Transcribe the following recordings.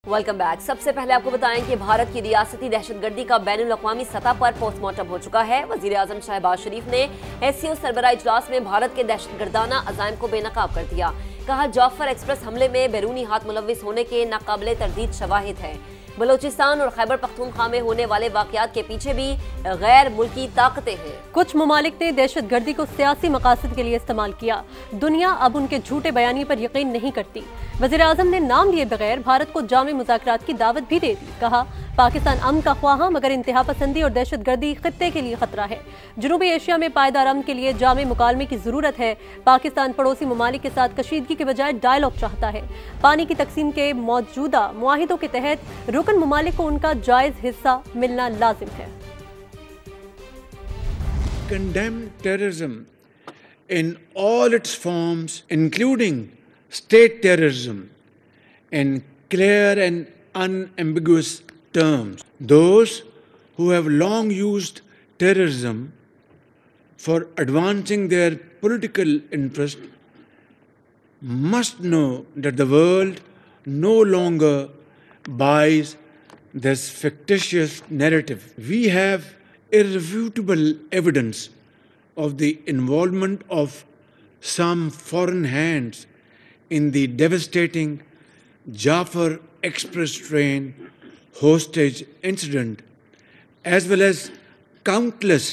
Welcome back. सबसे पहले आपको बताएं कि भारत की रियासती दहशतगर्दी का बैनुल-अक़वामी सतह पर पोस्टमार्टम हो चुका है। वजीर आजम शहबाज शरीफ ने SCO सरबराह इजलास में भारत के दहशतगर्दाना अज़ाइम को बेनकाब कर दिया। कहा, जाफर एक्सप्रेस हमले में बैरूनी हाथ मुलव्विस होने के नाकाबिले तरदीद शवाहिद है। बलोचिस्तान और खैबर पख्तूनख्वा में होने वाले वाक़यात के पीछे भी गैर मुल्की ताकतें हैं। कुछ ममालिक ने दहशतगर्दी को सियासी मकासद के लिए इस्तेमाल किया। दुनिया अब उनके झूठे बयानी पर यकीन नहीं करती। वज़ीर आज़म ने नाम लिए बगैर भारत को जामे मुज़ाकरात की दावत भी दे दी। कहा, पाकिस्तान अमन का ख्वाह मगर इंतहा पसंदी और दहशतगर्दी खित्ते के लिए खतरा है। जनूबी एशिया में पायदार अमन के लिए जामे मुकालमे की जरूरत है। पाकिस्तान पड़ोसी ममालिक के साथ कशीदगी के बजाय डायलॉग चाहता है। पानी की तकसीम के मौजूदा मुआहिदों के तहत रुकन ममालिक को उनका जायज हिस्सा मिलना लाजिम है। Condemn terrorism in all its forms, including state terrorism, in clear and unambiguous terms. Those who have long used terrorism for advancing their political interest must know that the world no longer buys this fictitious narrative. We have irrefutable evidence of the involvement of some foreign hands in the devastating Jafar Express train hostage incident, as well as countless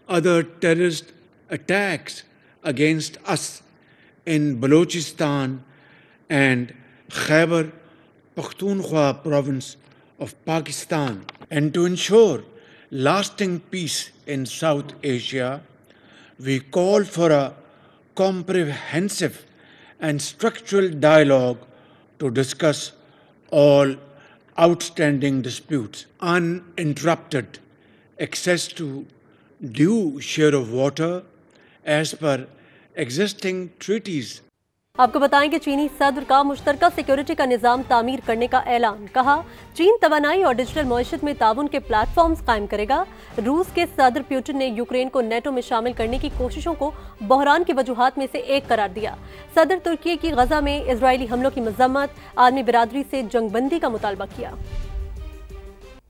other terrorist attacks against us in Balochistan and Khyber Pakhtunkhwa province of Pakistan. And to ensure lasting peace in South Asia, we call for a comprehensive and structural dialogue to discuss all outstanding disputes. Uninterrupted access to due share of water as per existing treaties. आपको बताएं कि चीनी सदर का मुश्तरका security का निज़ाम तामीर करने का ऐलान। कहा, चीन तवानाई और डिजिटल मईशत में ताउन के प्लेटफॉर्म्स कायम करेगा। रूस के सदर पुतिन ने यूक्रेन को नेटो में शामिल करने की कोशिशों को बहरान की वजूहात में से एक करार दिया। सदर तुर्की की गजा में इजरायली हमलों की मजम्मत, आलमी बिरादरी से जंगबंदी का मुतालबा किया।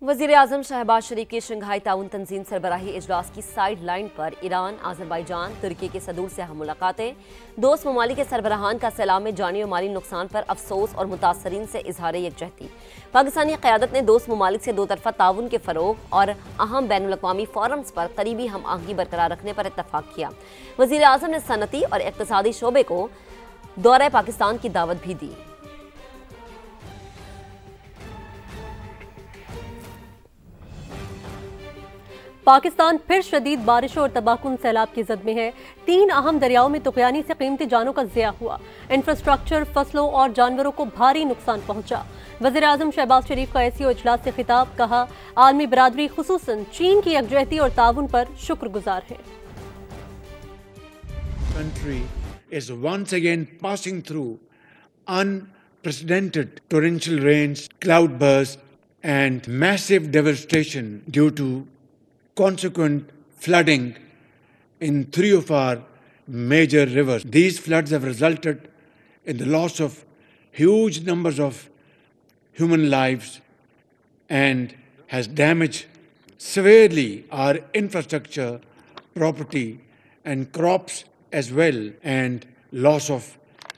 वज़ीर आज़म शहबाज शरीफ की शंघाई ताउन तंजीम सरबराही इजलास की साइड लाइन पर ईरान, आज़रबाईजान, तुर्की के सदूर से हम मुलाकातें। दोस्त ममालिक के सरबराहान का सैलाब में जानी और माली नुकसान पर अफसोस और मुतासरीन से इजहार यकजहती। पाकिस्तानी क़यादत ने दोस्त ममालिक से दो तरफा ताउन के फ़रोग़ और अहम बैनुल-अक़वामी फ़ोरम्स पर करीबी हम आहंगी बरकरार रखने पर इत्तफ़ाक़ किया। वज़ीर आज़म ने सनती और इक़्तिसादी शोबे को दौरे पाकिस्तान की दावत भी दी। पाकिस्तान फिर शदीद बारिशों और तबाहकुन सैलाब की जद में है। 3 अहम दरियाओं में तुग़यानी से कीमती जानों का ज़िया हुआ। इंफ्रास्ट्रक्चर, फसलों और जानवरों को भारी नुकसान पहुंचा। वज़ीर आज़म शहबाज शरीफ का SCO इजलास से खिताब। कहा, आलमी बिरादरी खुसूसन चीन की यकजहती और ताउन पर शुक्रगुजार है। Country is once again passing through unprecedented torrential rains, cloudbursts, and massive devastation due to consequent flooding in 3 of our major rivers. These floods have resulted in the loss of huge numbers of human lives and has damaged severely our infrastructure, property and crops as well, and loss of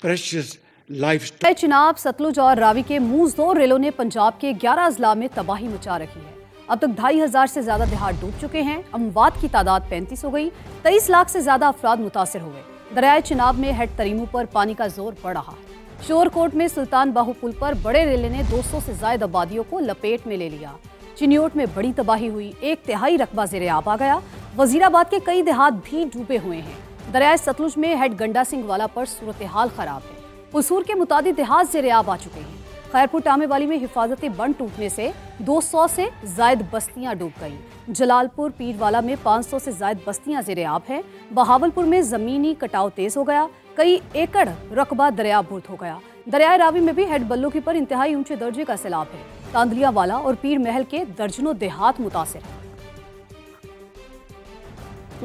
precious livestock. Chenab, Sutlej और रावी के मूसदोर रेलों ने पंजाब के 11 अजला में तबाही मचा रखी है। अब तक 2500 से ज्यादा देहात डूब चुके हैं। अमवात की तादाद 35 हो गई। 23 लाख से ज्यादा अफराद मुतासिर हो गए। दरियाए चिनाब में हेड तरीमू पर पानी का जोर बढ़ रहा है। शोरकोट में सुल्तान बाहू पुल पर बड़े रेले ने 200 से ज्यादा आबादियों को लपेट में ले लिया। चिन्योट में बड़ी तबाही हुई। 1/3 रकबा ज़ेर-ए-आब आ गया। वजीराबाद के कई देहात भी डूबे हुए हैं। दरियाए सतलुज में हेड गंडा सिंह वाला पर सूरत हाल खराब है। कसूर के मुतादिद देहात ज़ेर-ए-आब आ चुके हैं। खैरपुर टामे वाली में हिफाजती बंद टूटने से 200 से जायद बस्तियां डूब गईं। जलालपुर पीरवाला में 500 से जायद बस्तियां ज़ेर-ए-आब हैं। बहावलपुर में ज़मीनी कटाव तेज हो गया। कई एकड़ रकबा दरियाबुर्द हो गया। दरियाए रावी में भी हेड बल्लों की पर इंतहाई ऊंचे दर्जे का सैलाब है। तांदलिया वाला और पीर महल के दर्जनों देहात मुतासिर हैं।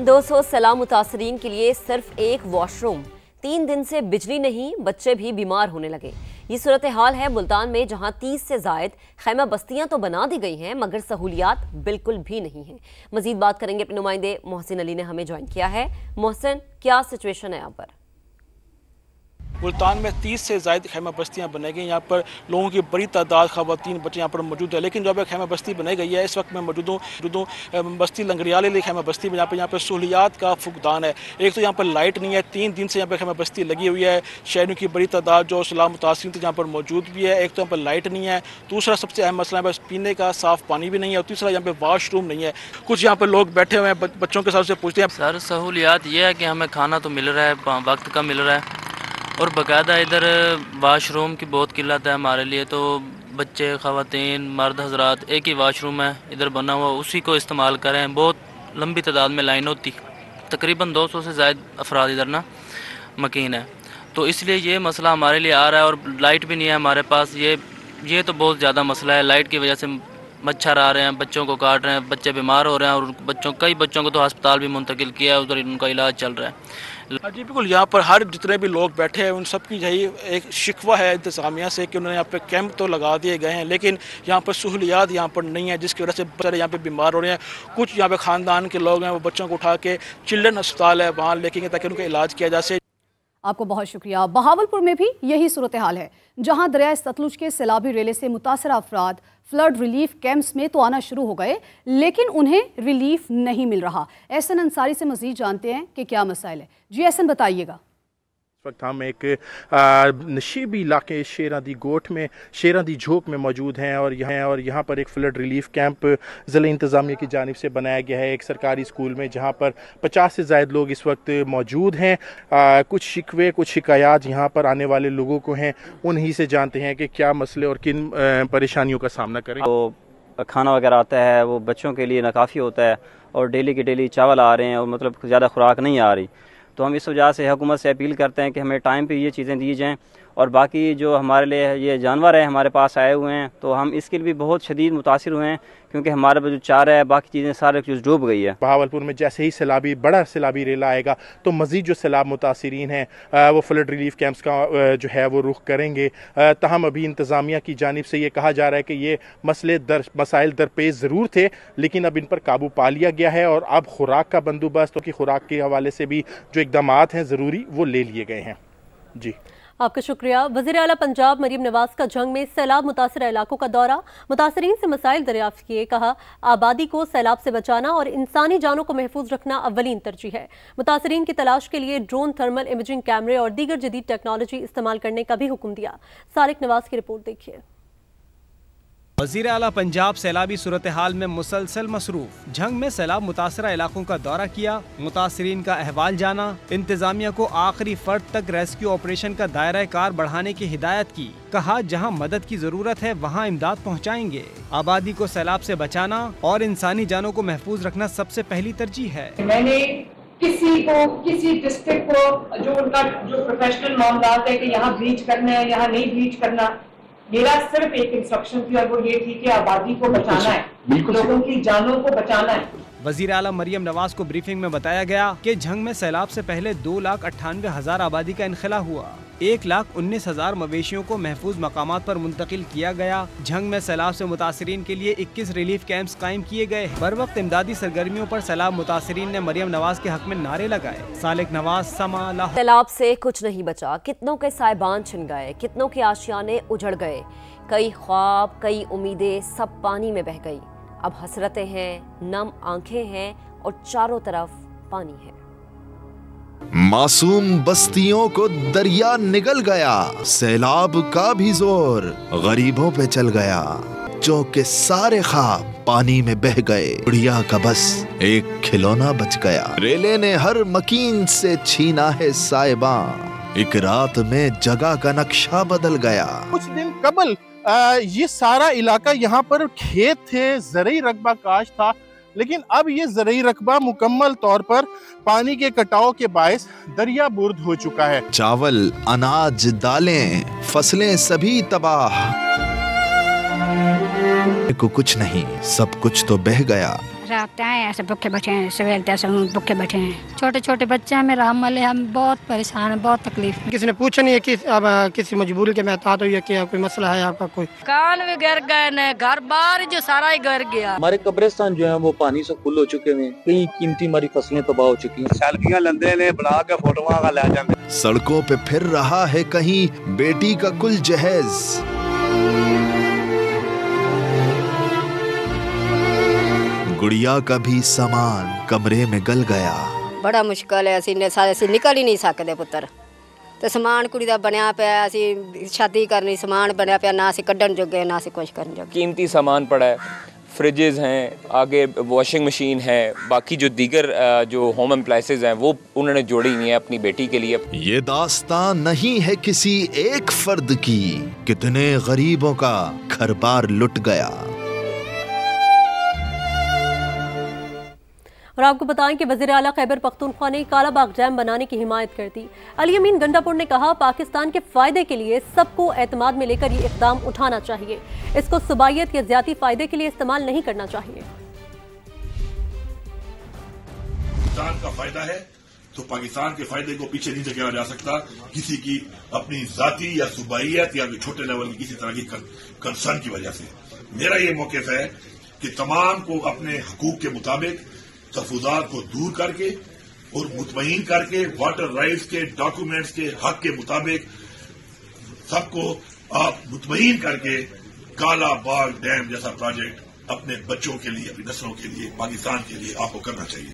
200 सैलाब मुतासरीन के लिए सिर्फ एक वॉशरूम। 3 दिन से बिजली नहीं, बच्चे भी बीमार होने लगे। ये सूरत हाल है मुल्तान में, जहां 30 से जायद खैमा बस्तियां तो बना दी गई हैं मगर सहूलियात बिल्कुल भी नहीं है। मजीद बात करेंगे, अपने नुमाइंदे मोहसिन अली ने हमें ज्वाइन किया है। मोहसिन, क्या सिचुएशन है यहाँ पर? मुल्तान में 30 से ज़ायद खैमा बस्तियाँ बनाई गई। यहाँ पर लोगों की बड़ी तादाद, ख़वातीन, बच्चे यहाँ पर मौजूद है। लेकिन जो अब खैमा बस्ती बनाई गई है, इस वक्त मैं मौजूद हूँ बस्ती लंगरियाले खैमा बस्ती में, यहाँ पर सहूलियात का फुकदान है। एक तो यहाँ पर लाइट नहीं है, 3 दिन से यहाँ पर खैमा बस्ती लगी हुई है। शहरों की बड़ी तादाद जो सैलाब मुतासिर थे यहाँ पर मौजूद भी है। एक तो यहाँ पर लाइट नहीं है, दूसरा सबसे अहम मसला है पीने का साफ़ पानी भी नहीं है, और तीसरा यहाँ पर वाशरूम नहीं है। कुछ यहाँ पर लोग बैठे हुए हैं, बच्चों के साथ से पूछते हैं। सर, सहूलियात ये है कि हमें खाना तो मिल रहा है, वक्त का मिल रहा है, और बाकायदा इधर वाशरूम की बहुत किल्लत है हमारे लिए। तो बच्चे, ख़वातीन, मर्द हजरात, एक ही वाशरूम है इधर बना हुआ, उसी को इस्तेमाल करें। बहुत लंबी तादाद में लाइन होती, तकरीबन 200 से ज़ायद अफराद इधर ना मकीन है। तो इसलिए ये मसला हमारे लिए आ रहा है, और लाइट भी नहीं है हमारे पास। ये तो बहुत ज़्यादा मसला है। लाइट की वजह से मच्छर आ रहे हैं, बच्चों को काट रहे हैं, बच्चे बीमार हो रहे हैं, और कई बच्चों को तो अस्पताल भी मुंतकिल किया है, उधर उनका इलाज चल रहा है। जी बिल्कुल, यहाँ पर हर जितने भी लोग बैठे हैं उन सब की यही एक शिकवा है इंतज़ामिया से कि उन्होंने यहाँ पे कैंप तो लगा दिए गए हैं, लेकिन यहाँ पर सहूलियात यहाँ पर नहीं है, जिसकी वजह से बच्चे यहाँ पे बीमार हो रहे हैं। कुछ यहाँ पे ख़ानदान के लोग हैं, वो बच्चों को उठा के चिल्ड्रन अस्पताल है वहाँ लेके गए ताकि उनका इलाज किया जा सके। आपको बहुत शुक्रिया। बहावलपुर में भी यही सूरत हाल है, जहां दरिया सतलुज के सैलाबी रेले से मुतासर अफराद फ्लड रिलीफ कैंप्स में तो आना शुरू हो गए, लेकिन उन्हें रिलीफ नहीं मिल रहा। एहसन अंसारी से मजीद जानते हैं कि क्या मसाइल है। जी एहसन, बताइएगा। इस वक्त हम एक नशीबी इलाके शेरां दी गोठ में, शेरां दी झोंक में मौजूद हैं, और यहाँ पर एक फ्लड रिलीफ कैंप ज़िला इंतज़ामिया की जानिब से बनाया गया है एक सरकारी स्कूल में, जहाँ पर 50 से ज़ायद लोग इस वक्त मौजूद हैं। कुछ शिकवे, कुछ शिकायत यहाँ पर आने वाले लोगों को हैं, उन्हीं से जानते हैं कि क्या मसले और किन परेशानियों का सामना करें। तो खाना वगैरह आता है, वो बच्चों के लिए नाकाफ़ी होता है, और डेली के डेली चावल आ रहे हैं, और मतलब ज़्यादा खुराक नहीं आ रही। तो हम इस वजह से हुकूमत से अपील करते हैं कि हमें टाइम पे ये चीज़ें दी जाएं, और बाकी जो हमारे लिए ये जानवर हैं हमारे पास आए हुए हैं, तो हम इसके लिए भी बहुत शदीद मुतासिर हुए हैं, क्योंकि हमारे पास जो चारा है, बाकी चीज़ें सारे कुछ डूब गई है। बहावलपुर में जैसे ही बड़ा सैलाबी रेला आएगा, तो मज़ीद जो सैलाब मुतासिरीन हैं वो फ्लड रिलीफ कैंप्स का जो है वो रुख करेंगे। ताहम अभी इंतज़ामिया की जानिब से ये कहा जा रहा है कि ये मसाइल दरपेश ज़रूर थे, लेकिन अब इन पर काबू पा लिया गया है, और अब खुराक का बंदोबस्त की खुराक के हवाले से भी जो इक़दामात हैं ज़रूरी वो ले लिए गए हैं। जी, आपका शुक्रिया। वज़ीर आला पंजाब मरीम नवाज का जंग में सैलाब मुतासर इलाकों का दौरा, मुतासरीन से मसाइल दरियाफ्त किए। कहा, आबादी को सैलाब से बचाना और इंसानी जानों को महफूज रखना अव्वलीन तरजीह है। मुतासरीन की तलाश के लिए ड्रोन, थर्मल इमेजिंग कैमरे और दीगर जदीद टेक्नोलॉजी इस्तेमाल करने का भी हुक्म दिया। सालिक नवाज की रिपोर्ट देखिए। वज़ीर आला पंजाब सैलाबी सूरत हाल में मुसलसल मसरूफ, जंग में सैलाब मुतासरा इलाकों का दौरा किया, मुतासरीन का अहवाल जाना, इंतजामिया को आखिरी फर्द तक रेस्क्यू ऑपरेशन का दायरा कार बढ़ाने की हिदायत की। कहा, जहां मदद की जरूरत है वहां इमदाद पहुंचाएंगे। आबादी को सैलाब से बचाना और इंसानी जानों को महफूज रखना सबसे पहली तरजीह है। मैंने किसी डिस्ट्रिक्ट को जो उनका जो प्रोफेशनल मामलात है कि यहाँ ब्लीच करना है, यहाँ नहीं ब्लीच करना, मेरा सिर्फ एक इंस्ट्रक्शन थी, और वो ये थी कि आबादी को बचाना है, लोगों की जानों को बचाना है। वज़ीर आला मरियम नवाज को ब्रीफिंग में बताया गया कि जंग में सैलाब से पहले 2,98,000 आबादी का इनखला हुआ। 1,19,000 मवेशियों को महफूज मकामात पर मुंतकिल किया गया। जंग में सैलाब से मुतासरीन के लिए 21 रिलीफ कैंप्स कायम किए गए। बर वक्त इमदादी सरगर्मियों पर सैलाब मुतासरीन ने मरियम नवाज के हक में नारे लगाए। सालिक नवाज, समा, लाहौर। सैलाब से कुछ नहीं बचा, कितनों के साइबान छिन गए, कितनों के आशियाने उजड़ गए, कई ख्वाब, कई उम्मीदें सब पानी में बह गई। अब हसरतें हैं, नम आंखें हैं, और चारों तरफ पानी है। मासूम बस्तियों को दरिया निगल गया, सैलाब का भी जोर गरीबों पे चल गया, जो के सारे ख्वाब पानी में बह गए, गुड़िया का बस एक खिलौना बच गया। रेले ने हर मकीन से छीना है साइबा, एक रात में जगह का नक्शा बदल गया। कुछ दिन कबल ये सारा इलाका यहाँ पर खेत थे, ज़रई रकबा काश था, लेकिन अब ये ज़रई रकबा मुकम्मल तौर पर पानी के कटाव के बायस दरिया बुर्द हो चुका है। चावल, अनाज, दालें, फसलें सभी तबाह, को कुछ नहीं, सब कुछ तो बह गया। रात आए ऐसे भूखे बैठे हैं, सवेर तैसे भूखे बैठे हैं। छोटे छोटे बच्चे हैं, मेरा हम वाले, हम बहुत परेशान हैं, बहुत तकलीफ। किसी ने पूछा नहीं है कि अब किसी मजबूरी के महतात हुई है कि कोई मसला है आपका कोई? कान भी गिर गए न, घर बार जो सारा ही गिर गया। हमारे कब्रिस्तान जो है वो पानी से फुल हो चुके हैं, कई कीमती हमारी फसलें तबाह हो चुकी हैं। सेल्फियां लेंदे ने, बना के फोटोआं का ले जाते। सड़कों पे फिर रहा है कहीं बेटी का कुल जहेज। गुड़िया का भी सामान कमरे में गल गया। बड़ा मुश्किल है, असी निकल ही नहीं सकते पुत्र। तो समान कुड़ी दा बनया पिया, असी शादी करनी, समान बनया पिया, ना असी कड्ढन जोगे ना असी कुछ करन जोगे। कीमती सामान पड़ा है, फ्रिजेज हैं, आगे वॉशिंग मशीन है, बाकी जो दीगर जो होम अप्लायंसेज हैं वो उन्होंने जोड़ी नहीं है अपनी बेटी के लिए। ये दास्तान नहीं है किसी एक फर्द की, कितने गरीबों का घर बार लुट गया। और आपको बताएं कि वज़ीर आला खैबर पख्तूनख्वा ने कालाबाग डैम बनाने की हिमायत कर दी। अली अमीन गंडापुर ने कहा, पाकिस्तान के फायदे के लिए सबको एतमाद में लेकर ये इक़दाम उठाना चाहिए, इसको सुबाइयत या ज़्यादी फायदे के लिए इस्तेमाल नहीं करना चाहिए। पाकिस्तान का फायदा है तो पाकिस्तान के फायदे को पीछे नहीं धकेला जा सकता किसी की अपनी जाती या सुबाइयत या छोटे लेवल की किसी तरह की कंसर्न की वजह से। मेरा ये मौक़िफ़ है कि तमाम को अपने हकूक के मुताबिक तहफ़्फ़ुज़ात को दूर करके और मुतमईन करके वाटर राइट्स के डॉक्यूमेंट्स के हक के मुताबिक सबको आप मुतमईन करके काला बाग डैम जैसा प्रोजेक्ट अपने बच्चों के लिए, अपनी नस्लों के लिए, पाकिस्तान के लिए आपको करना चाहिए।